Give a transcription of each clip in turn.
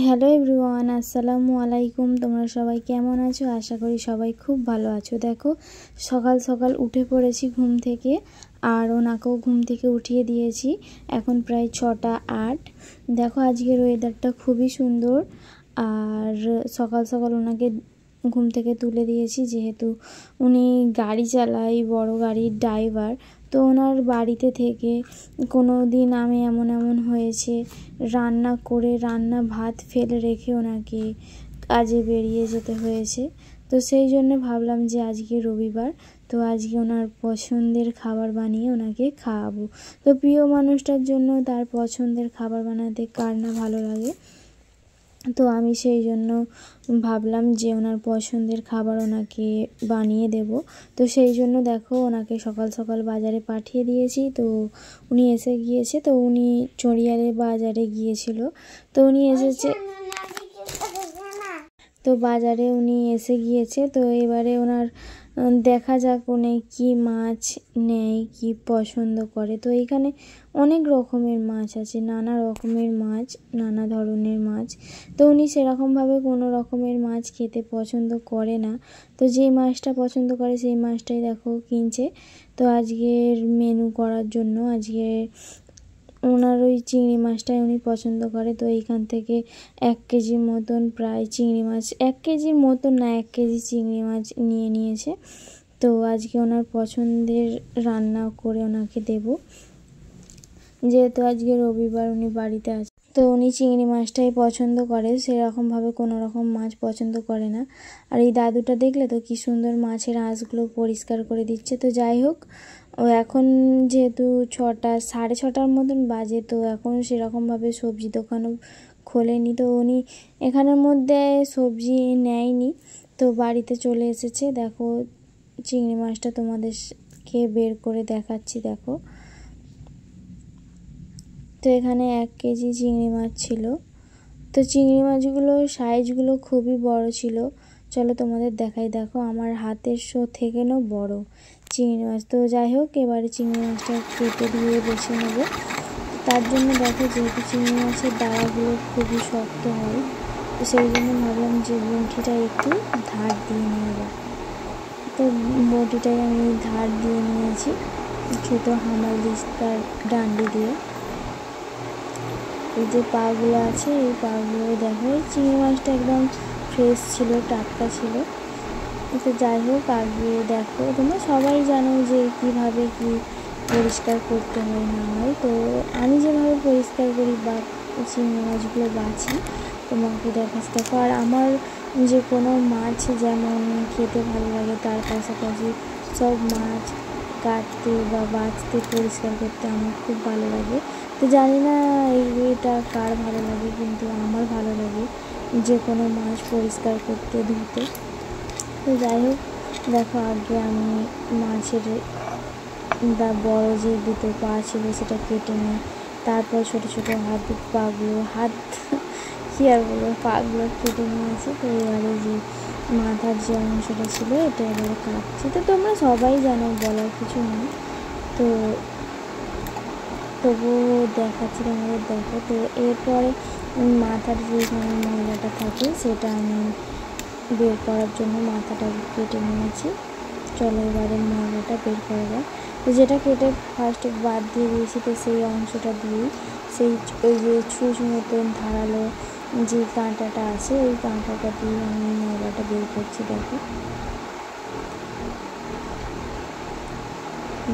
Hello everyone, আসসালামু আলাইকুম। তোমরা সবাই কেমন আছো? আশা করি সবাই খুব ভালো আছো। দেখো সকাল সকাল উঠে পড়েছি ঘুম থেকে, আর ওনাকেও ঘুম থেকে উঠিয়ে দিয়েছি। এখন প্রায় 6টা 8। দেখো আজকের ওয়েদারটা খুবই সুন্দর, আর সকাল সকাল ওনাকে ঘুম থেকে তুলে দিয়েছি, যেহেতু উনি গাড়ি চালায়, বড় গাড়ির ড্রাইভার। তো ওনার বাড়িতে থেকে কোনো দিন আমি এমন হয়েছে রান্না ভাত ফেলে রেখে ওনাকে কাজে বেরিয়ে যেতে হয়েছে। তো সেই জন্য ভাবলাম যে আজকে রবিবার, তো আজকে ওনার পছন্দের খাবার বানিয়ে ওনাকে খাওয়াবো। তো প্রিয় মানুষটার জন্য তার পছন্দের খাবার বানাতে কার না ভালো লাগে। তো আমি সেই জন্য ভাবলাম যে ওনার পছন্দের খাবার ওনাকে বানিয়ে দেব। তো সেই জন্য দেখো ওনাকে সকাল সকাল বাজারে পাঠিয়ে দিয়েছি। তো উনি এসে গিয়েছে, তো উনি চড়িয়ালে বাজারে গিয়েছিল, তো উনি এসেছে, তো বাজারে উনি এসে গিয়েছে। তো এবারে ওনার দেখা যাক উনি কি মাছ নেয়, কি পছন্দ করে। তো এখানে অনেক রকমের মাছ আছে, নানা রকমের মাছ, নানা ধরনের মাছ। তো উনি সেরকমভাবে কোনো রকমের মাছ খেতে পছন্দ করে না। তো যেই মাছটা পছন্দ করে সেই মাছটাই দেখো কিনছে। তো আজকের মেনু করার জন্য আজকে ওনার ওই চিংড়ি মাছটাই উনি পছন্দ করে। তো এইখান থেকে 1 কেজির মতন প্রায় চিংড়ি মাছ, 1 কেজির মতন না, 1 কেজি চিংড়ি মাছ নিয়ে নিয়েছে। তো আজকে ওনার পছন্দের রান্না করে ওনাকে দেব, যেহেতু আজকে রবিবার উনি বাড়িতে আছে। তো উনি চিংড়ি মাছটাই পছন্দ করে, সেরকমভাবে কোনো রকম মাছ পছন্দ করে না। আর এই দাদুটা দেখলে তো কি সুন্দর মাছের আঁশগুলো পরিষ্কার করে দিচ্ছে। তো যাই হোক, ও এখন যেহেতু 6টা 6:30 মতন বাজে, তো এখন সেরকমভাবে সবজি দোকানও খোলেনি। তো উনি এখানের মধ্যে সবজি নেয়নি, তো বাড়িতে চলে এসেছে। দেখো চিংড়ি মাছটা তোমাদেরকে বের করে দেখাচ্ছি। দেখো, তো এখানে 1 কেজি চিংড়ি মাছ ছিল। তো চিংড়ি মাছগুলো সাইজগুলো খুবই বড় ছিল। চলো তোমাদের দেখাই। দেখো আমার হাতের থেকেও বড় চিংড়ি মাছ। তো যাই হোক, এবারে চিংড়ি মাছটা কেটে দিয়ে বেছে নেব। তার জন্য দেখো, যেহেতু চিংড়ি মাছের ডাঁড়াগুলো খুবই শক্ত হয়, তো সেই জন্য ভাবলাম যে বঁটিটা একটু ধার দিয়ে নেব। তো বঁটিটাই আমি ধার দিয়ে নিয়েছি, ছোটো হামাল দিস্তার ডান্ডি দিয়ে। এই যে পাগুলো আছে, এই পাগুলো দেখো, চিংড়ি মাছটা একদম ফ্রেশ ছিল, টাটকা ছিল। তো যাই হোক, আগে দেখো তোমরা সবাই জানো যে কীভাবে কি পরিষ্কার করতে হয় না হয়। তো আমি যেভাবে পরিষ্কার করি বা চিংড়ি মাছগুলো বাছি তোমাকে দেখাচ্ছি। দেখো, আর আমার যে কোনো মাছ যেমন খেতে ভালো লাগে, তার পাশাপাশি সব মাছ কাটতে বা বাছতে পরিষ্কার করতে আমার খুব ভালো লাগে। তো জানি না এটা কার ভালো লাগে, কিন্তু আমার ভালো লাগে যে কোনো মাছ পরিষ্কার করতে, ধুতে। তো যাই হোক, দেখো আগে আমি মাছের বড় যে দুটো পা ছিল সেটা কেটে নিই, তারপর ছোটো ছোটো পাগুলো কী আর বলবো, পাগুলো কেটে নিয়েছি। তো এবারে যে মাথার যে অংশটা ছিল এটা এবারে কাটছি। তো তোমরা সবাই জানো, বলার কিছু নেই। তো তবুও দেখাচ্ছি তোমাদের। দেখো, তো এরপরে মাথার যেখানে ময়লাটা থাকে সেটা আমি বের করার জন্য মাথাটাকে কেটে নিয়েছি। চলো এবারে ময়লাটা বের করা যায়। তো যেটা কেটে ফার্স্টে বাদ দিয়ে দিয়েছি, তো সেই অংশটা দিয়েই ওই যে ছুঁচ মতন ধারালো যে কাঁটাটা আছে, ওই কাঁটাটা দিয়ে আমি ময়লাটা বের করছি। দেখো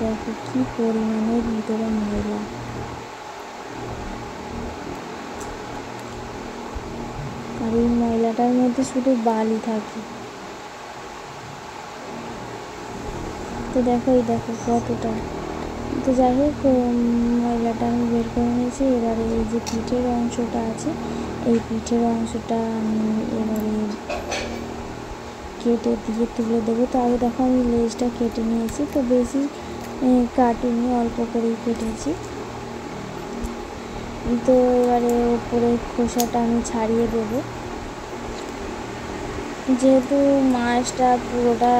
দেখো কি পরিমাণের ভিতরে ময়লা। আর এই ময়লাটার মধ্যে শুধু বালি থাকে। তো দেখো, এই দেখো কতটা। তো যাই হোক, ময়লাটা আমি বের করে নিয়েছি। এবারে এই যে পিঠের অংশটা আছে, এই পিঠের অংশটা আমি এবারে কেটে দিয়ে তুলে দেবো। তো আগে দেখো আমি লেজটা কেটে নিয়েছি, তো বেশি কাটিনি, অল্প করেই কেটেছি। তো এবারে ওপরে খোসাটা আমি ছাড়িয়ে দেবো, যেহেতু মাছটা পুরোটা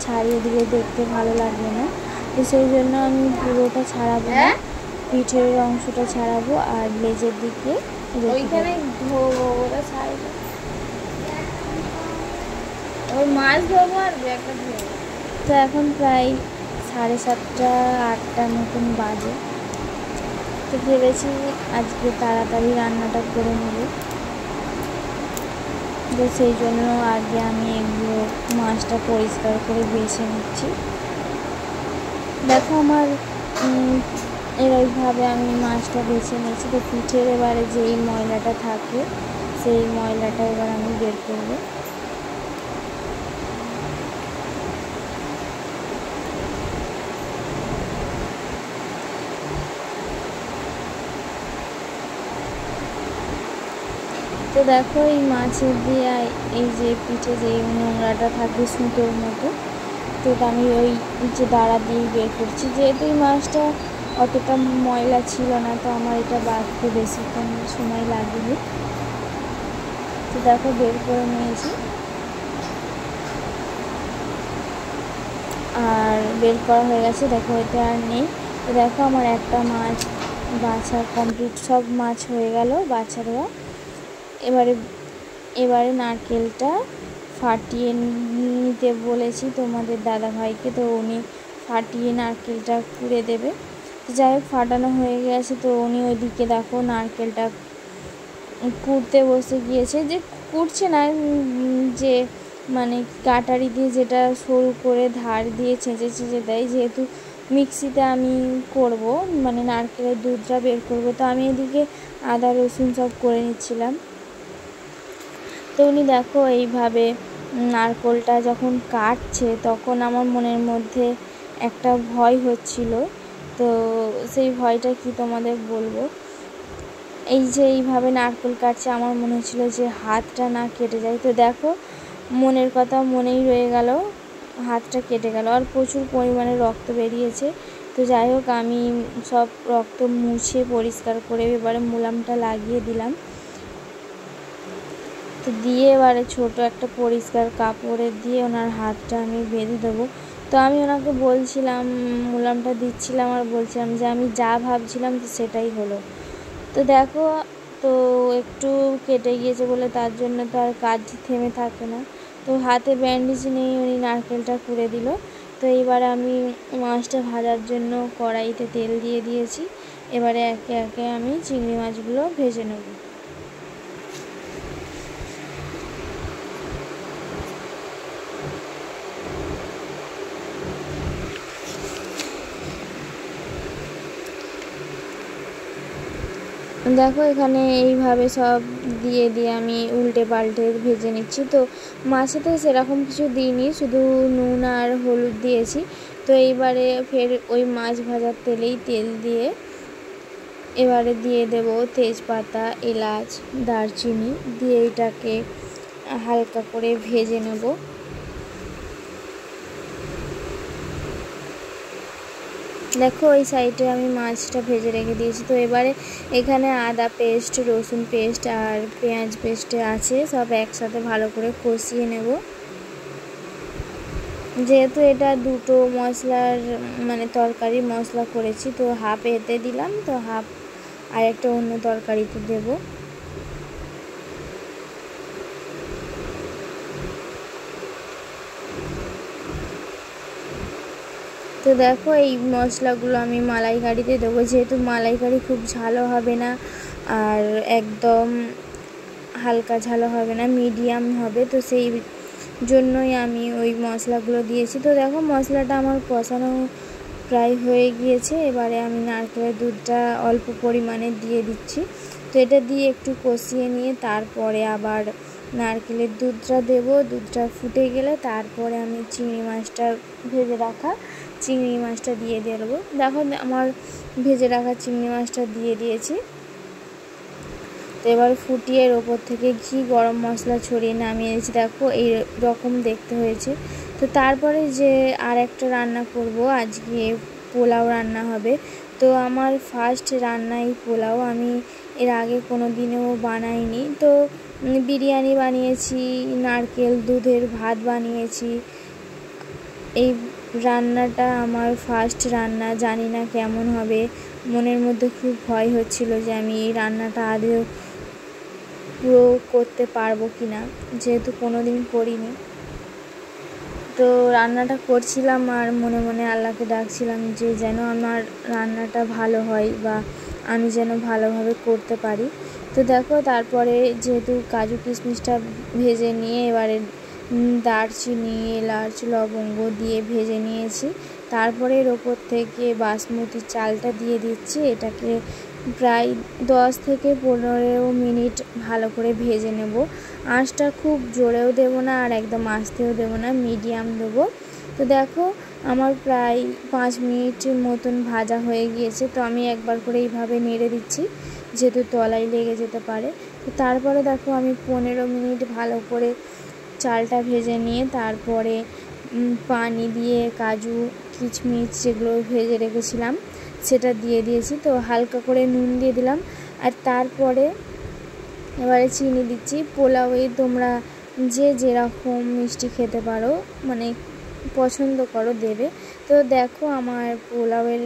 ছাড়িয়ে দিলে দেখতে ভালো লাগবে না। তো সেই জন্য আমি পুরোটা ছাড়াবো না, পিঠের অংশটা ছাড়াবো আর লেজের দিকে ওই মাছ ধরবো আর ব্যাগটা ধরবো। তো এখন প্রায় 7:30 8টার মতন বাজে। তো ভেবেছি আজকে তাড়াতাড়ি রান্নাটা করে নেব, তো সেই জন্য আগে আমি এগুলো মাছটা পরিষ্কার করে বেছে নিচ্ছি। দেখো আমার এইভাবে আমি মাছটা বেছে নিয়েছি। তো পিঠের এবারে যেই ময়লাটা থাকে সেই ময়লাটা এবার আমি বের করব। তো দেখো এই মাছের দিয়ে এই যে পিঠে যে নোংরাটা থাকে সুতোর মতো, তো আমি ওই যে দাঁড়া দিয়েই বের করছি। যেহেতু এই মাছটা অতটা ময়লা ছিল না, তো আমার এটা বাঁধতে বেশিক্ষণ সময় লাগেনি। তো দেখো বের করে নিয়েছি, আর বের করা হয়ে গেছে। দেখো এতে আর নেই। তো দেখো আমার একটা মাছ বাছা কমপ্লিট, সব মাছ হয়ে গেল বাছা দেওয়া। এবারে নারকেলটা ফাটিয়ে নিতে বলেছি তোমাদের দাদা ভাইকে, তো উনি ফাটিয়ে নারকেলটা কুড়ে দেবে। যাই হোক ফাটানো হয়ে গেছে, তো উনি ওইদিকে দেখো নারকেলটা কুড়তে বসে গিয়েছে। যে কুড়ছে না, যে মানে কাটারি দিয়ে যেটা সরু করে ধার দিয়ে ছেঁচে ছেঁচে দেয়, যেহেতু মিক্সিতে আমি করব, মানে নারকেলের দুধটা বের করব, তো আমি এদিকে আদা রসুন সব করে নিচ্ছিলাম। তো উনি দেখো এইভাবে নারকেলটা যখন কাটছে, তখন আমার মনের মধ্যে একটা ভয় হচ্ছিল। তো সেই ভয়টা কি তোমাদের বলবো। এই যে এইভাবে নারকেল কাটছে, আমার মনে হচ্ছিল যে হাতটা না কেটে যায়। তো দেখো মনের কথা মনেই রয়ে গেল, হাতটা কেটে গেল, আর প্রচুর পরিমাণে রক্ত বেরিয়েছে। তো যাই হোক আমি সব রক্ত মুছে পরিষ্কার করে এবারে মুলামটা লাগিয়ে দিলাম। তো দিয়ে এবারে ছোটো একটা পরিষ্কার কাপড়ে দিয়ে ওনার হাতটা আমি বেঁধে দেবো। তো আমি ওনাকে বলছিলাম, মুলামটা দিচ্ছিলাম আর বলছিলাম যে আমি যা ভাবছিলাম তো সেটাই হলো। তো দেখো, তো একটু কেটে গিয়েছে বলে তার জন্য তো আর কাজ থেমে থাকে না। তো হাতে ব্যান্ডেজ নিয়ে উনি নারকেলটা কুড়ে দিল। তো এইবারে আমি মাছটা ভাজার জন্য কড়াইতে তেল দিয়ে দিয়েছি। এবারে একে একে আমি চিংড়ি মাছগুলো ভেজে নেব। দেখো এখানে এইভাবে সব দিয়ে দিয়ে আমি উল্টে পাল্টে ভেজে নিচ্ছি। তো মাছেতে সেরকম কিছু দিইনি, শুধু নুন আর হলুদ দিয়েছি। তো এইবারে ফের ওই মাছ ভাজার তেলেই তেল দিয়ে এবারে দিয়ে দেব তেজপাতা, এলাচ, দারচিনি দিয়ে এটাকে হালকা করে ভেজে নেব। দেখো ওই সাইডে আমি মাছটা ভেজে রেখে দিয়েছি। তো এবারে এখানে আদা পেস্ট, রসুন পেস্ট আর পেঁয়াজ পেস্ট আছে, সব একসাথে ভালো করে কষিয়ে নেব। যেহেতু এটা দুটো মশলার মানে তরকারি মশলা করেছি, তো হাফ এতে দিলাম, তো হাফ আর একটা অন্য তরকারিতে দেব। তো দেখো এই মশলাগুলো আমি মালাইকারিতে দেবো, যেহেতু মালাইকারি খুব ঝালও হবে না আর একদম হালকা ঝালও হবে না, মিডিয়াম হবে। তো সেই জন্যই আমি ওই মশলাগুলো দিয়েছি। তো দেখো মশলাটা আমার কষানো প্রায় হয়ে গিয়েছে। এবারে আমি নারকেলের দুধটা অল্প পরিমাণে দিয়ে দিচ্ছি। তো এটা দিয়ে একটু কষিয়ে নিয়ে তারপরে আবার নারকেলের দুধটা দেব। দুধটা ফুটে গেলে তারপরে আমি চিংড়ি মাছটা ভেজে রাখা চিংড়ি মাছটা দিয়ে দেবো। দেখো আমার ভেজে রাখা চিংড়ি মাছটা দিয়ে দিয়েছি। তো এবার ফুটিয়ে এর ওপর থেকে ঘি গরম মশলা ছড়িয়ে নামিয়ে দিয়েছি। দেখো এই রকম দেখতে হয়েছে। তো তারপরে যে আর একটা রান্না করব, আজকে পোলাও রান্না হবে। তো আমার ফার্স্ট রান্নাই পোলাও, আমি এর আগে কোনো দিনেও বানাইনি। তো বিরিয়ানি বানিয়েছি, নারকেল দুধের ভাত বানিয়েছি, এই রান্নাটা আমার ফার্স্ট রান্না। জানি না কেমন হবে, মনের মধ্যে খুব ভয় হচ্ছিল যে আমি এই রান্নাটা আদৌ পুরো করতে পারবো কি না, যেহেতু কোনো দিন করিনি। তো রান্নাটা করছিলাম আর মনে মনে আল্লাহকে ডাকছিলাম যে যেন আমার রান্নাটা ভালো হয় বা আমি যেন ভালোভাবে করতে পারি। তো দেখো তারপরে যেহেতু কাজু কিশমিশটা ভেজে নিয়ে এবারে দারচিনি, এলাচ, লবঙ্গ দিয়ে ভেজে নিয়েছি। তারপরে এর ওপর থেকে বাসমতি চালটা দিয়ে দিচ্ছি। এটাকে প্রায় 10 থেকে 15 মিনিট ভালো করে ভেজে নেব। আঁচটা খুব জোরেও দেবো না আর একদম আস্তেও দেবো না, মিডিয়াম দেবো। তো দেখো আমার প্রায় 5 মিনিট মতন ভাজা হয়ে গিয়েছে। তো আমি একবার করে এইভাবে নেড়ে দিচ্ছি যেহেতু তলায় লেগে যেতে পারে। তো তারপরে দেখো আমি 15 মিনিট ভালো করে চালটা ভেজে নিয়ে তারপরে পানি দিয়ে কাজু কিশমিশ যেগুলো ভেজে রেখেছিলাম সেটা দিয়ে দিয়েছি। তো হালকা করে নুন দিয়ে দিলাম আর তারপরে এবারে চিনি দিচ্ছি। পোলাওয়ে তোমরা যে যেরকম মিষ্টি খেতে পারো মানে পছন্দ করো দেবে। তো দেখো আমার পোলাওয়ের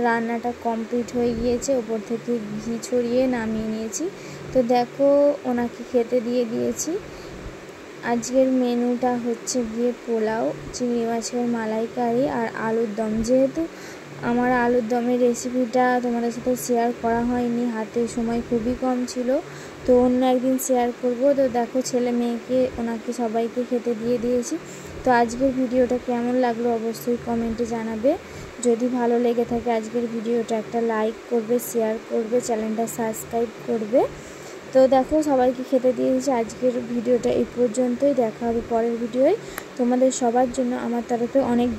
রান্নাটা কমপ্লিট হয়ে গিয়েছে, ওপর থেকে ঘি ছড়িয়ে নামিয়ে নিয়েছি। তো দেখো ওনাকে খেতে দিয়ে দিয়েছি। আজকের মেনুটা হচ্ছে গিয়ে পোলাও, চিংড়ি মাছের মালাইকারি আর আলুর দম। যেহেতু আমার আলুর দমের রেসিপিটা তোমাদের সাথে শেয়ার করা হয়নি, হাতে সময় খুবই কম ছিল, তো অন্য একদিন শেয়ার করব। তো দেখো ছেলে মেয়েকে ওনাকে সবাইকে খেতে দিয়ে দিয়েছি। তো আজকের ভিডিওটা কেমন লাগলো অবশ্যই কমেন্টে জানাবে। যদি ভালো লেগে থাকে আজকের ভিডিওটা একটা লাইক করবে, শেয়ার করবে, চ্যানেলটা সাবস্ক্রাইব করবে। তো দেখো সবাইকে খেতে দিয়েছি। আজকের ভিডিওটা এই পর্যন্তই, দেখা হবে পরের ভিডিওয়। তোমাদের সবার জন্য আমার তরফে অনেক